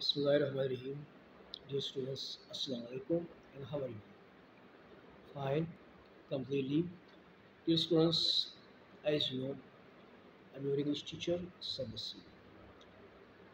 Bismillahirrahmanirrahim. Dear students, Assalamu alaikum and how are you? Fine, completely. Dear students, as you know, I'm your English teacher, Sadasi.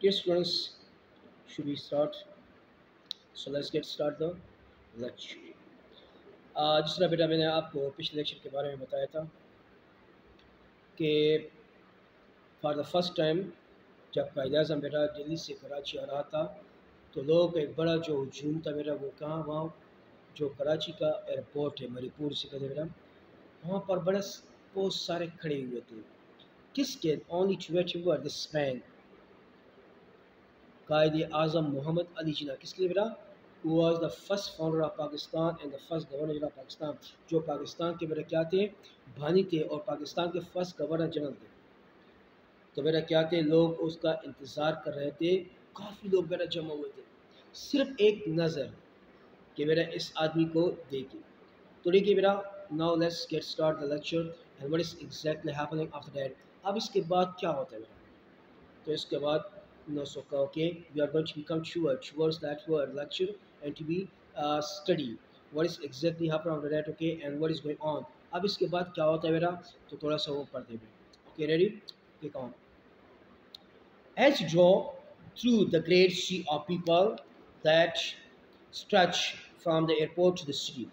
Dear students, should we start? So let's get start the lecture. जिस तरह बेटा मैंने आपको पिछले lecture के बारे में बताया था कि फॉर द फर्स्ट टाइम जब कायद-ए-आज़म बेटा दिल्ली से कराची आ रहा था तो लोगों का एक बड़ा जो हजूम था बेटा वो कहाँ वहाँ जो कराची का एयरपोर्ट है मणिपुर से कहते बेटा वहाँ पर बड़े बहुत सारे खड़े हुए थे किसके only to wait for this man Quaid-e-Azam Mohammad Ali Jinnah किसके लिए बेटा who was the first founder of Pakistan and the first governor of Pakistan जो पाकिस्तान के बेटा क्या थे बानी थे और पाकिस्तान के फर्स्ट गवर्नर जनरल थे तो बेटा क्या थे लोग उसका इंतज़ार कर रहे थे काफ़ी लोग बेटा जमा हुए थे सिर्फ एक नज़र कि बेटा इस आदमी को देखें तो देखिए बेटा now let's get start the lecture and what is exactly happening after that अब इसके बाद क्या होता है बेटा तो इसके बाद no so okay we are going to become towards that word lecture and to be study what is exactly happening after that okay and what is going on अब इसके बाद क्या होता है बेटा तो थोड़ा सा वो पढ़ते हैं okay ready click on as you draw through the great sea of people that stretch from the airport to the city,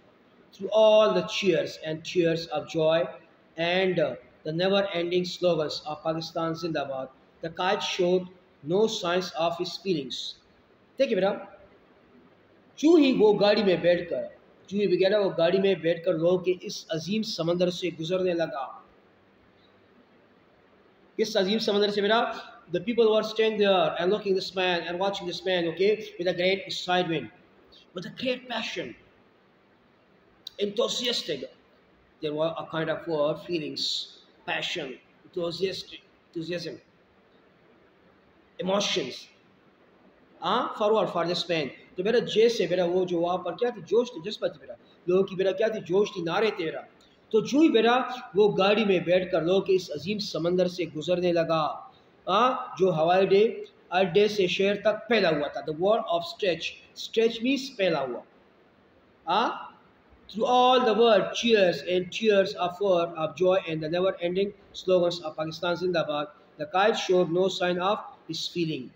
through all the cheers and tears of joy and the never-ending slogans of Pakistan Zindabad, the kite showed no signs of his feelings. देखिए बेटा जो ही वो गाड़ी में बैठकर जो ही वगैरह वो गाड़ी में बैठकर लोगों के इस अजीम समंदर से गुजरने लगा इस अजीम समंदर से बेटा the people were staying there and looking this man and watching this man okay with a great excitement with a great passion enthusiastic there were a kind of feelings passion enthusiasm emotions forward for this man तो बेटा जैसे बेटा वो जो वहाँ पर क्या थी जोश थी जज्बा थी बेटा लोगों की बेटा क्या थी जोश थी नारे थे बेटा तो जो ही बेटा वो गाड़ी में बैठकर लोग इस अजीम समंदर से गुजरने लगा जो हवाई अड्डे से शहर तक फैला हुआ था the word of stretch means फैला हुआ through all the world cheers and tears of joy and the never ending slogans of Pakistan Zindabad the kite showed no sign of his feeling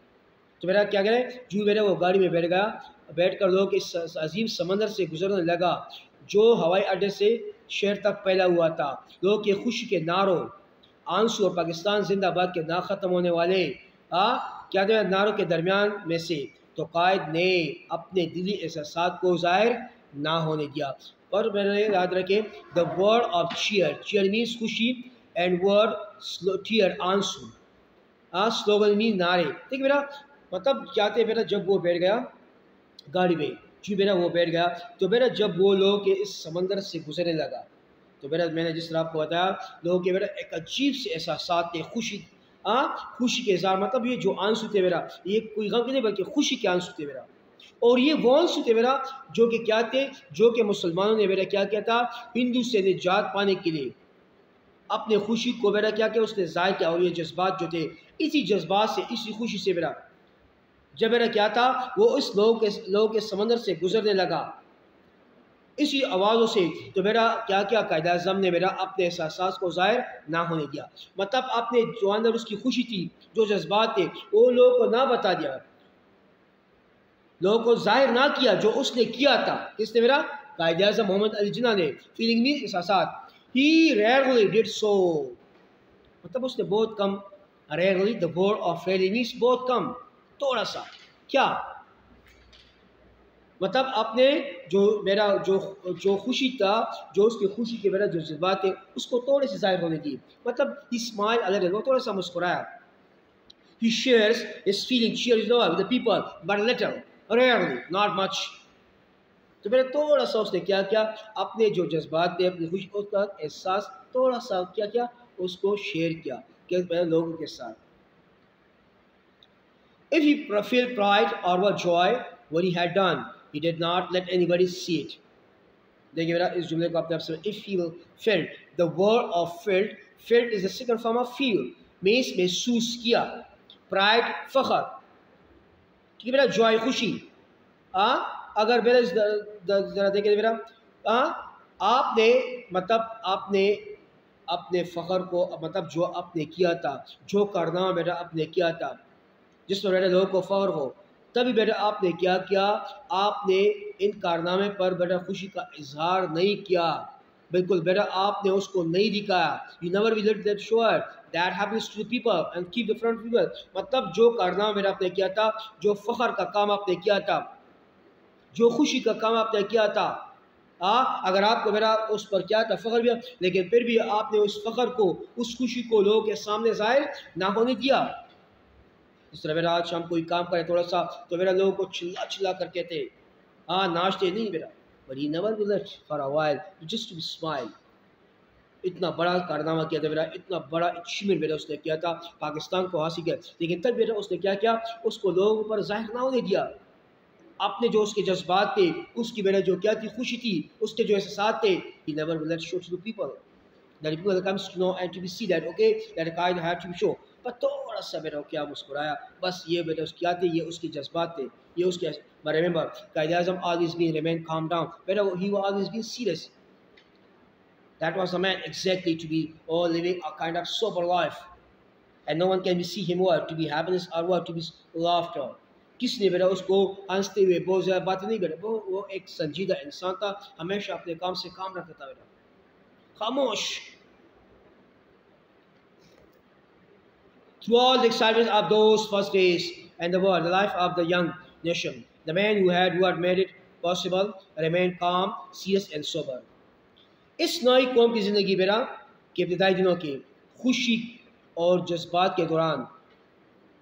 तो मेरा क्या कह रहे हैं जो मेरा वो गाड़ी में बैठकर लोग इस अजीम समंदर से गुजरने लगा जो हवाई अड्डे से शहर तक फैला हुआ था लोग के खुशी के नारों आंसू और पाकिस्तान जिंदाबाद के ना ख़त्म होने वाले क्या कहते हैं नारों के दरमियान में से तो कायद ने अपने दिली एहसास को ज़ाहिर ना होने दिया और मैंने याद रखे the word of cheer means खुशी एंड वर्ड टीयर आंसू स्लोगन मीन नारे देखिए बेटा मतलब क्या थे बेटा जब वो बैठ गया गाड़ी में जी बेटा वो बैठ गया तो बेटा जब वो लोग के इस समंदर से गुजरने लगा तो बेटा मैंने जिस तरह आपको बताया लोगों के बेटा एक अजीब से एहसास थे खुशी खुशी के इज़हार मतलब ये जो आंसू थे बेटा ये कोई गम के नहीं बल्कि खुशी के आंसू थे बेटा और ये वो आंसू थे बेटा जो कि क्या थे जो कि मुसलमानों ने बेटा क्या किया था हिंदू से निजात पाने के लिए अपने खुशी को बेटा क्या किया उसने ज़ाहिर किया और ये जज्बात जो थे इसी जज्बात से इसी खुशी से बेटा जब मेरा क्या था वो इस लोगों के समंदर से गुजरने लगा इसी आवाज़ों से तो मेरा क्या क्या कायद-ए-आज़म ने मेरा अपने एहसास को ज़ाहिर ना होने दिया मतलब अपने जो अंदर उसकी खुशी थी जो जज्बात थे वो लोगों को ना बता दिया लोगों को ज़ाहिर ना किया जो उसने किया था किसने मेरा कायद-ए-आज़म मोहम्मद अली जिन्ना ने फीलिंग मीन एहसास ही रेयरली डिड सो मतलब उसने बहुत कम rarely the word of rarely means बहुत कम थोड़ा सा क्या मतलब अपने जो मेरा जो खुशी था जो उसकी खुशी के मेरा जो जज्बात थे उसको थोड़े से जाहिर होने दी मतलब ही स्माइल अलग वो थोड़ा सा मुस्कुराया he shares his feeling cheers with the people but little rarely not much तो मेरा थोड़ा सा उसने क्या किया अपने जो जज्बात थे अपनी खुशी उसका एहसास थोड़ा सा क्या किया उसको शेयर किया कि लोगों के साथ if he felt pride or what joy what he had done he did not let anybody see it देखिए मेरा इस जुमले को अपने आप से if he felt the word of felt is the second form of feel means महसूस किया pride फखर ठीक है बेटा, जॉय खुशी। अगर मेरा ज़रा देखें मेरा, आपने मतलब आपने अपने फ़ख्र को मतलब जो आपने किया था, जो कारनामा बेटा आपने किया था जिसमें बेटा लोगों को फ़ख्र हो, तभी बेटा आपने क्या किया, आपने इन कारनामे पर बेटा खुशी का इजहार नहीं किया, बिल्कुल बेटा आपने उसको नहीं दिखाया। You never will let that show that happens to people and keep the front people. मतलब जो कारनामा बेटा आपने किया था, जो फ़ख्र का काम आपने किया था, जो खुशी का काम आपने किया था, अगर आपको मेरा उस पर क्या था फ़ख्र भी, लेकिन फिर भी आपने उस फ़ख्र को, उस खुशी को लोगों के सामने ज़ाहिर ना होने दिया। इस तरह मेरा आज हम कोई काम करें थोड़ा सा तो मेरा लोगों को चिल्ला चिल्ला कर कहते, नाचते नहीं मेरा, but he never will let for a while just to smile. इतना बड़ा कारनामा किया था मेरा, इतना बड़ा अचीवमेंट मेरा उसने किया था, पाकिस्तान को हासिल किया, लेकिन तब मेरा उसने क्या किया, उसको लोगों पर जाहिर ना होने दिया। अपने जो उसके जज्बात थे, उसकी मेरा जो क्या थी खुशी थी, उसके जो एहसास थे, he never will let show to the people that people comes to know and to be see that okay that kind had to show। पर थोड़ा सा मेरा क्या मुस्कुराया, बस ये बेटा उसकी क्या थे, ये उसके जज्बात थे, ये उसके। but remember Quaid-e-Azam always been remain calm down, better he was always been serious। that was the man exactly to be all living a kind of sober life and no one can be see him what to be happiness or what to be laughter। किसने बेटा उसको हंसते हुए बहुत ज़्यादा बात नहीं बेटा, वो एक संजीदा इंसान था, हमेशा अपने काम से काम रखता था बेटा, खामोश। Through all the excitement of those first days and the world, the life of the young nation, the man who had made it possible remained calm, serious and sober। इस नई कौम की ज़िंदगी बेटा के इब्तिदाई दिनों की खुशी और जज्बात के दौरान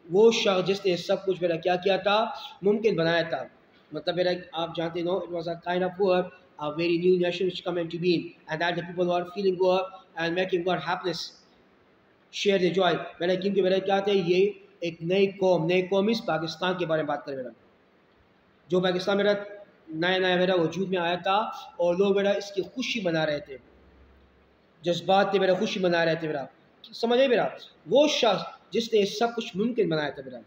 वो शख्स जिसने सब कुछ मेरा क्या किया था, मुमकिन बनाया था। मतलब मेरा आप जानते know it was a kind of word, a very new nation which come into being and that the people were feeling good and making God happiness share the joy। मेरा क्योंकि मेरा क्या था, ये एक नई कौम इस पाकिस्तान के बारे में बात करें मेरा, जो पाकिस्तान मेरा नया नया मेरा वजूद में आया था और लोग मेरा इसकी खुशी मना रहे थे, जज्बात थे मेरा खुशी मना रहे थे मेरा, समझ आई मेरा। वो शख्स जिसने सब कुछ मुमकिन बनाया था मेरा,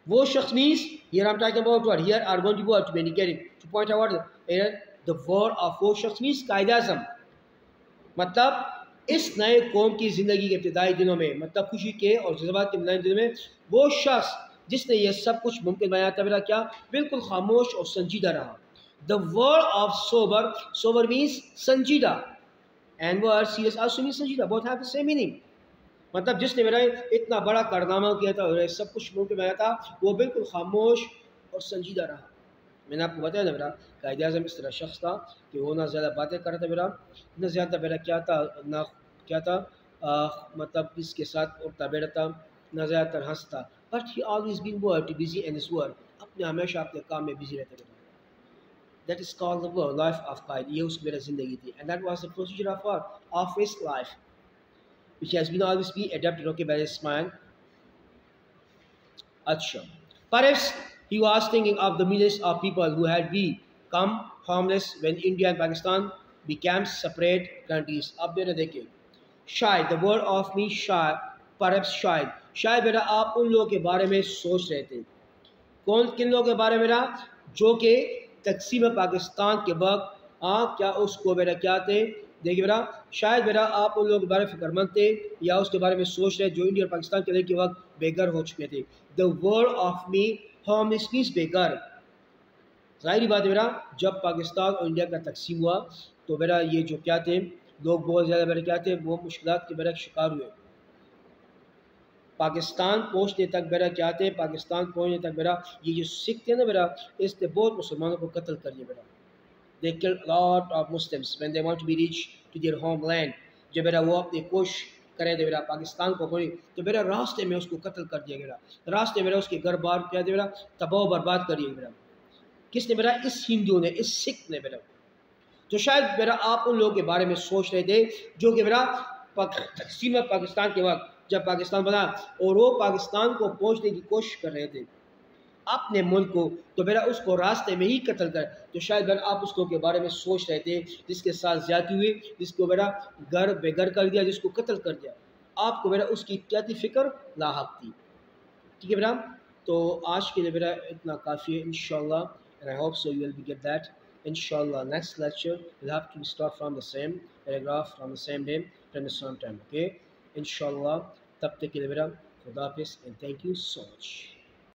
वो शख्स means here I'm talking about what here are going to go to be indicating to point out here the word of वो शख्स मीन्स कायद-ए-आज़म। मतलब इस नए कौम की ज़िंदगी के इब्तिदाई दिनों में, मतलब खुशी के और जज्बात के इब्तिदाई दिनों में, वो शख्स जिसने ये सब कुछ मुमकिन बनाया था मेरा क्या, बिल्कुल खामोश और संजीदा रहा। The word of sober, sober means संजीदा and word serious also means संजीदा, both have the same meaning. मतलब जिसने मेरा इतना बड़ा कारनामा किया था और सब कुछ मुमकिन बनाया था, वो बिल्कुल खामोश और संजीदा रहा। मैंने आपको बताया ना मेरा कायद-ए-आज़म इस तरह शख्स था कि वो ना ज़्यादा बातें करता मेरा, ना ज़्यादा मेरा क्या था, ना क्या था मतलब इसके साथ उठता बैठता, ना ज़्यादातर हंसता, but he always been work busy in this world, अपने हमेशा अपने काम में बिजी रहते थे। That is called the world life of Quaid, ये उसकी मेरा ज़िंदगी थी and that was the procedure of his life which has been always been adapted okay by this man। Acha, perhaps he was thinking of the millions of people who had become homeless when India and Pakistan became separate countries। अब मेरा देखिए, शायद the word of me शायद, perhaps शायद बेटा आप उन लोगों के बारे में सोच रहे थे। किन लोगों के बारे में ना, जो कि तकसीम पाकिस्तान के वक्त क्या उसको बेटा क्या थे, देखिए बेटा शायद बेटा आप उन लोगों के बारे में फिक्रमंद थे या उसके बारे में सोच रहे जो इंडिया और पाकिस्तान के के वक्त बेघर हो चुके थे। The word of me homeless means बेघर। ज़ाहिर बात है बेटा जब पाकिस्तान और इंडिया का तकसीम हुआ तो बेटा ये जो क्या थे, लोग बहुत ज़्यादा बेटा क्या थे, वो मुश्किलात के बेटा शिकार हुए। पाकिस्तान पहुँचने तक बेटा क्या थे, पाकिस्तान पहुँचने तक बेटा ये जो सिख थे ना बेटा, इसने बहुत मुसलमानों को कत्ल कर दिया बेटा। They killed a lot of Muslims when they want to be reach to their homeland। जब बेटा वो अपनी कोशिश करे थे बेटा पाकिस्तान को पहुँचे तो बेटा रास्ते में उसको कत्ल कर दिया गया, रास्ते में बेटा उसके घर बार क्या बेटा तबाह बर्बाद कर दिया बेटा। किसने बेटा, इस हिंदू ने, इस सिख ने बेटा। तो शायद बेटा आप उन लोगों के बारे में सोच रहे थे जो कि बेटा तकसीम पाकिस्तान के वक्त जब पाकिस्तान बना और वो पाकिस्तान को पहुँचने की कोशिश कर रहे थे अपने मुल्क को, तो बेटा उसको रास्ते में ही कत्ल कर। तो शायद बेटा आप उसको के बारे में सोच रहे थे जिसके साथ ज्यादती हुई, जिसको बेटा घर बेघर कर दिया, जिसको कत्ल कर दिया, आपको बेटा उसकी क्या थी, फिक्र लाहक थी। ठीक है बेटा, तो आज के लिए मेरा इतना काफ़ी है इंशाल्लाह, and I hope so you will get that. Inshallah, next lecture we'll have to start from the same paragraph, from the same day, from the same time. Okay, inshallah. तब तक के लिए मेरा खुदा हाफिज़ and thank you so much.